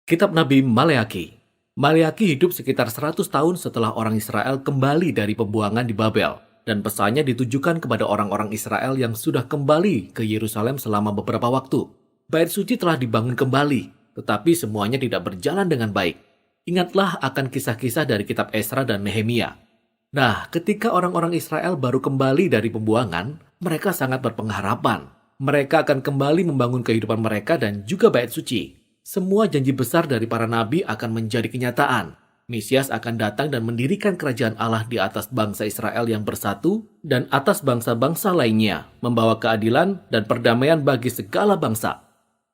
Kitab Nabi Maleaki. Maleaki hidup sekitar 100 tahun setelah orang Israel kembali dari pembuangan di Babel, dan pesannya ditujukan kepada orang-orang Israel yang sudah kembali ke Yerusalem selama beberapa waktu. Bait suci telah dibangun kembali, tetapi semuanya tidak berjalan dengan baik. Ingatlah akan kisah-kisah dari kitab Esra dan Nehemia. Nah, ketika orang-orang Israel baru kembali dari pembuangan, mereka sangat berpengharapan. Mereka akan kembali membangun kehidupan mereka dan juga bait suci. Semua janji besar dari para nabi akan menjadi kenyataan. Mesias akan datang dan mendirikan kerajaan Allah di atas bangsa Israel yang bersatu dan atas bangsa-bangsa lainnya, membawa keadilan dan perdamaian bagi segala bangsa.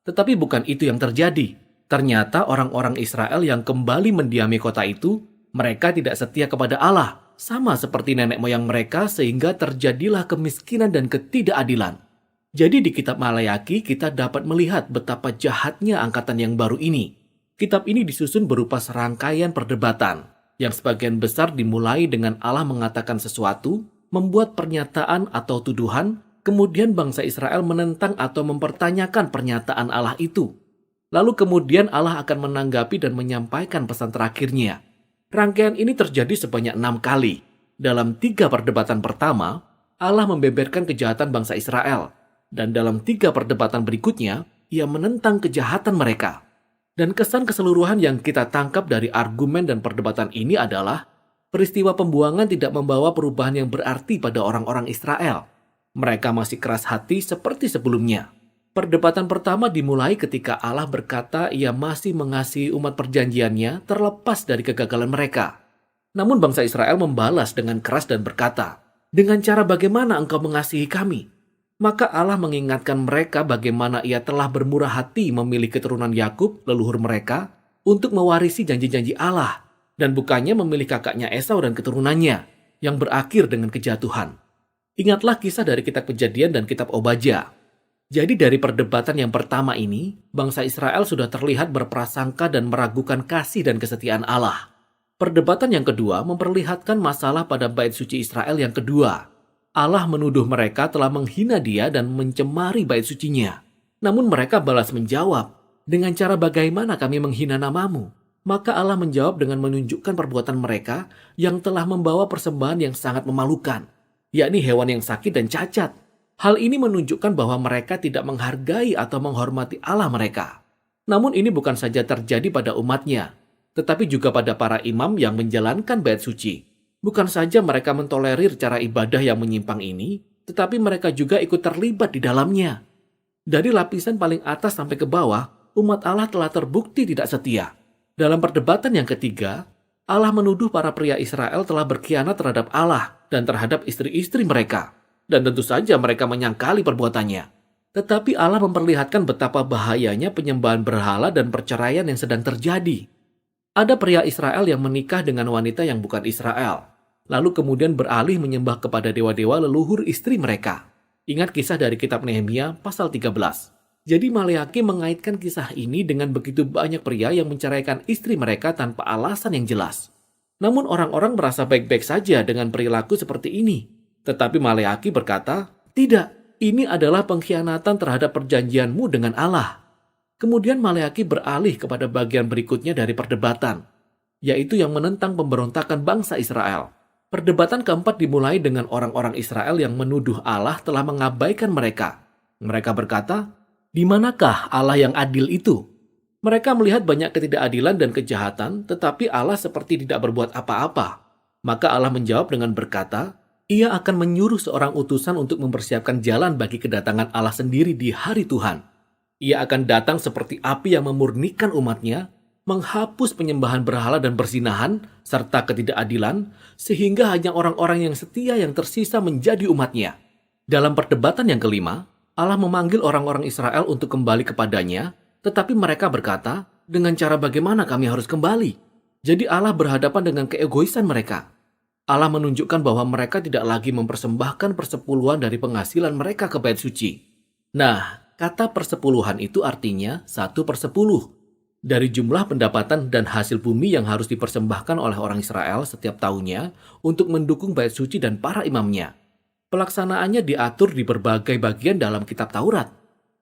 Tetapi bukan itu yang terjadi. Ternyata orang-orang Israel yang kembali mendiami kota itu, mereka tidak setia kepada Allah, sama seperti nenek moyang mereka, sehingga terjadilah kemiskinan dan ketidakadilan. Jadi di kitab Maleaki kita dapat melihat betapa jahatnya angkatan yang baru ini. Kitab ini disusun berupa serangkaian perdebatan, yang sebagian besar dimulai dengan Allah mengatakan sesuatu, membuat pernyataan atau tuduhan, kemudian bangsa Israel menentang atau mempertanyakan pernyataan Allah itu. Lalu kemudian Allah akan menanggapi dan menyampaikan pesan terakhirnya. Rangkaian ini terjadi sebanyak 6 kali. Dalam 3 perdebatan pertama, Allah membeberkan kejahatan bangsa Israel. Dan dalam 3 perdebatan berikutnya, ia menentang kejahatan mereka. Dan kesan keseluruhan yang kita tangkap dari argumen dan perdebatan ini adalah peristiwa pembuangan tidak membawa perubahan yang berarti pada orang-orang Israel. Mereka masih keras hati seperti sebelumnya. Perdebatan pertama dimulai ketika Allah berkata ia masih mengasihi umat perjanjiannya terlepas dari kegagalan mereka. Namun bangsa Israel membalas dengan keras dan berkata, "Dengan cara bagaimana engkau mengasihi kami?" Maka Allah mengingatkan mereka bagaimana ia telah bermurah hati memilih keturunan Yakub, leluhur mereka, untuk mewarisi janji-janji Allah, dan bukannya memilih kakaknya Esau dan keturunannya, yang berakhir dengan kejatuhan. Ingatlah kisah dari kitab Kejadian dan kitab Obadya. Jadi dari perdebatan yang pertama ini, bangsa Israel sudah terlihat berprasangka dan meragukan kasih dan kesetiaan Allah. Perdebatan yang kedua memperlihatkan masalah pada bait suci Israel yang kedua. Allah menuduh mereka telah menghina dia dan mencemari bait sucinya. Namun mereka balas menjawab, "Dengan cara bagaimana kami menghina namamu?" Maka Allah menjawab dengan menunjukkan perbuatan mereka yang telah membawa persembahan yang sangat memalukan, yakni hewan yang sakit dan cacat. Hal ini menunjukkan bahwa mereka tidak menghargai atau menghormati Allah mereka. Namun ini bukan saja terjadi pada umatnya, tetapi juga pada para imam yang menjalankan bait suci. Bukan saja mereka mentolerir cara ibadah yang menyimpang ini, tetapi mereka juga ikut terlibat di dalamnya. Dari lapisan paling atas sampai ke bawah, umat Allah telah terbukti tidak setia. Dalam perdebatan yang ketiga, Allah menuduh para pria Israel telah berkhianat terhadap Allah dan terhadap istri-istri mereka. Dan tentu saja mereka menyangkali perbuatannya. Tetapi Allah memperlihatkan betapa bahayanya penyembahan berhala dan perceraian yang sedang terjadi. Ada pria Israel yang menikah dengan wanita yang bukan Israel, lalu kemudian beralih menyembah kepada dewa-dewa leluhur istri mereka. Ingat kisah dari kitab Nehemia pasal 13. Jadi Maleaki mengaitkan kisah ini dengan begitu banyak pria yang menceraikan istri mereka tanpa alasan yang jelas. Namun orang-orang merasa baik-baik saja dengan perilaku seperti ini. Tetapi Maleaki berkata, "Tidak, ini adalah pengkhianatan terhadap perjanjianmu dengan Allah." Kemudian Maleaki beralih kepada bagian berikutnya dari perdebatan, yaitu yang menentang pemberontakan bangsa Israel. Perdebatan keempat dimulai dengan orang-orang Israel yang menuduh Allah telah mengabaikan mereka. Mereka berkata, "Di manakah Allah yang adil itu?" Mereka melihat banyak ketidakadilan dan kejahatan, tetapi Allah seperti tidak berbuat apa-apa. Maka Allah menjawab dengan berkata, ia akan menyuruh seorang utusan untuk mempersiapkan jalan bagi kedatangan Allah sendiri di hari Tuhan. Ia akan datang seperti api yang memurnikan umatnya, menghapus penyembahan berhala dan perzinahan, serta ketidakadilan, sehingga hanya orang-orang yang setia yang tersisa menjadi umatnya. Dalam perdebatan yang kelima, Allah memanggil orang-orang Israel untuk kembali kepadanya, tetapi mereka berkata, "Dengan cara bagaimana kami harus kembali?" Jadi Allah berhadapan dengan keegoisan mereka. Allah menunjukkan bahwa mereka tidak lagi mempersembahkan persepuluhan dari penghasilan mereka ke bait suci. Nah, kata persepuluhan itu artinya 1/10. Dari jumlah pendapatan dan hasil bumi yang harus dipersembahkan oleh orang Israel setiap tahunnya untuk mendukung bait suci dan para imamnya. Pelaksanaannya diatur di berbagai bagian dalam kitab Taurat.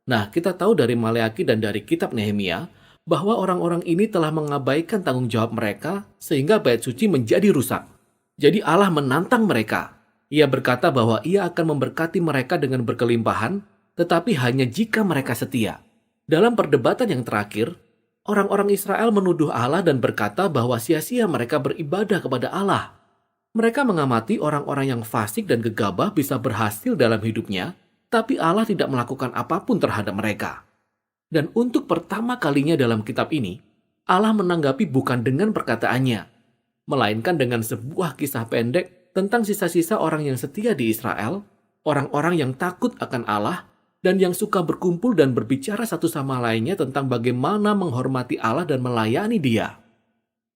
Nah, kita tahu dari Maleaki dan dari kitab Nehemia bahwa orang-orang ini telah mengabaikan tanggung jawab mereka sehingga bait suci menjadi rusak. Jadi Allah menantang mereka. Ia berkata bahwa ia akan memberkati mereka dengan berkelimpahan, tetapi hanya jika mereka setia. Dalam perdebatan yang terakhir, orang-orang Israel menuduh Allah dan berkata bahwa sia-sia mereka beribadah kepada Allah. Mereka mengamati orang-orang yang fasik dan gegabah bisa berhasil dalam hidupnya, tapi Allah tidak melakukan apapun terhadap mereka. Dan untuk pertama kalinya dalam kitab ini, Allah menanggapi bukan dengan perkataannya, melainkan dengan sebuah kisah pendek tentang sisa-sisa orang yang setia di Israel, orang-orang yang takut akan Allah, dan yang suka berkumpul dan berbicara satu sama lainnya tentang bagaimana menghormati Allah dan melayani Dia.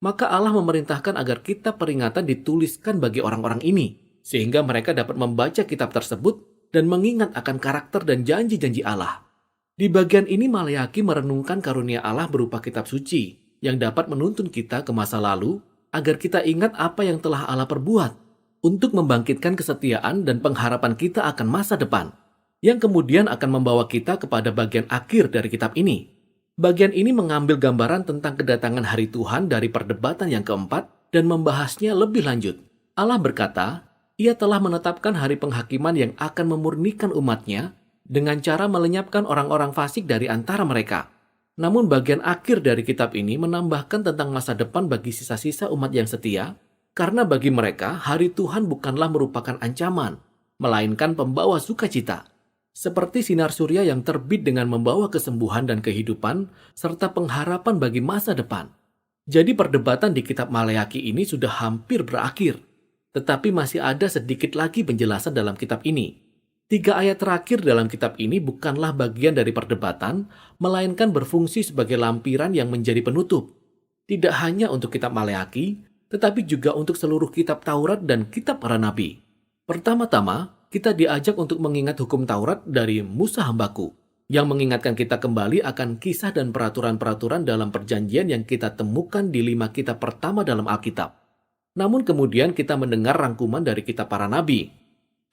Maka Allah memerintahkan agar kitab peringatan dituliskan bagi orang-orang ini, sehingga mereka dapat membaca kitab tersebut dan mengingat akan karakter dan janji-janji Allah. Di bagian ini Maleaki merenungkan karunia Allah berupa kitab suci yang dapat menuntun kita ke masa lalu agar kita ingat apa yang telah Allah perbuat untuk membangkitkan kesetiaan dan pengharapan kita akan masa depan yang kemudian akan membawa kita kepada bagian akhir dari kitab ini. Bagian ini mengambil gambaran tentang kedatangan hari Tuhan dari perdebatan yang keempat dan membahasnya lebih lanjut. Allah berkata, Ia telah menetapkan hari penghakiman yang akan memurnikan umatnya dengan cara melenyapkan orang-orang fasik dari antara mereka. Namun bagian akhir dari kitab ini menambahkan tentang masa depan bagi sisa-sisa umat yang setia, karena bagi mereka hari Tuhan bukanlah merupakan ancaman, melainkan pembawa sukacita. Seperti sinar surya yang terbit dengan membawa kesembuhan dan kehidupan, serta pengharapan bagi masa depan. Jadi perdebatan di kitab Maleaki ini sudah hampir berakhir, tetapi masih ada sedikit lagi penjelasan dalam kitab ini. 3 ayat terakhir dalam kitab ini bukanlah bagian dari perdebatan, melainkan berfungsi sebagai lampiran yang menjadi penutup. Tidak hanya untuk kitab Maleaki, tetapi juga untuk seluruh kitab Taurat dan kitab para nabi. Pertama-tama, kita diajak untuk mengingat hukum Taurat dari Musa hambaku, yang mengingatkan kita kembali akan kisah dan peraturan-peraturan dalam perjanjian yang kita temukan di 5 kitab pertama dalam Alkitab. Namun kemudian kita mendengar rangkuman dari kitab para nabi.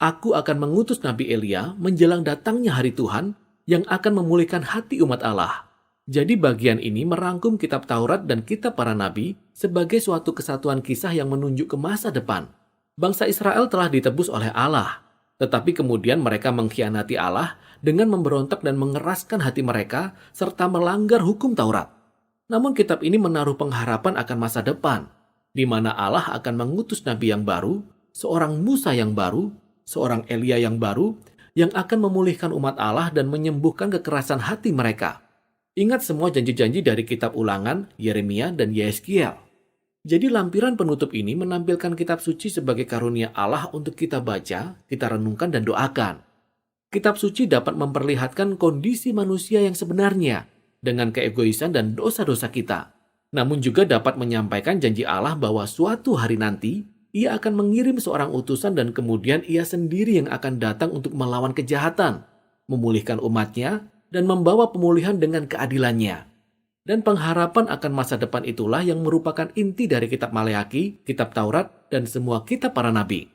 Aku akan mengutus Nabi Elia menjelang datangnya hari Tuhan yang akan memulihkan hati umat Allah. Jadi bagian ini merangkum kitab Taurat dan kitab para nabi sebagai suatu kesatuan kisah yang menunjuk ke masa depan. Bangsa Israel telah ditebus oleh Allah, tetapi kemudian mereka mengkhianati Allah dengan memberontak dan mengeraskan hati mereka serta melanggar hukum Taurat. Namun kitab ini menaruh pengharapan akan masa depan, di mana Allah akan mengutus nabi yang baru, seorang Musa yang baru, seorang Elia yang baru, yang akan memulihkan umat Allah dan menyembuhkan kekerasan hati mereka. Ingat semua janji-janji dari kitab Ulangan, Yeremia, dan Yeskiel. Jadi lampiran penutup ini menampilkan kitab suci sebagai karunia Allah untuk kita baca, kita renungkan dan doakan. Kitab suci dapat memperlihatkan kondisi manusia yang sebenarnya dengan keegoisan dan dosa-dosa kita. Namun juga dapat menyampaikan janji Allah bahwa suatu hari nanti Ia akan mengirim seorang utusan dan kemudian Ia sendiri yang akan datang untuk melawan kejahatan, memulihkan umatnya, dan membawa pemulihan dengan keadilannya. Dan pengharapan akan masa depan itulah yang merupakan inti dari kitab Maleaki, kitab Taurat, dan semua kitab para nabi.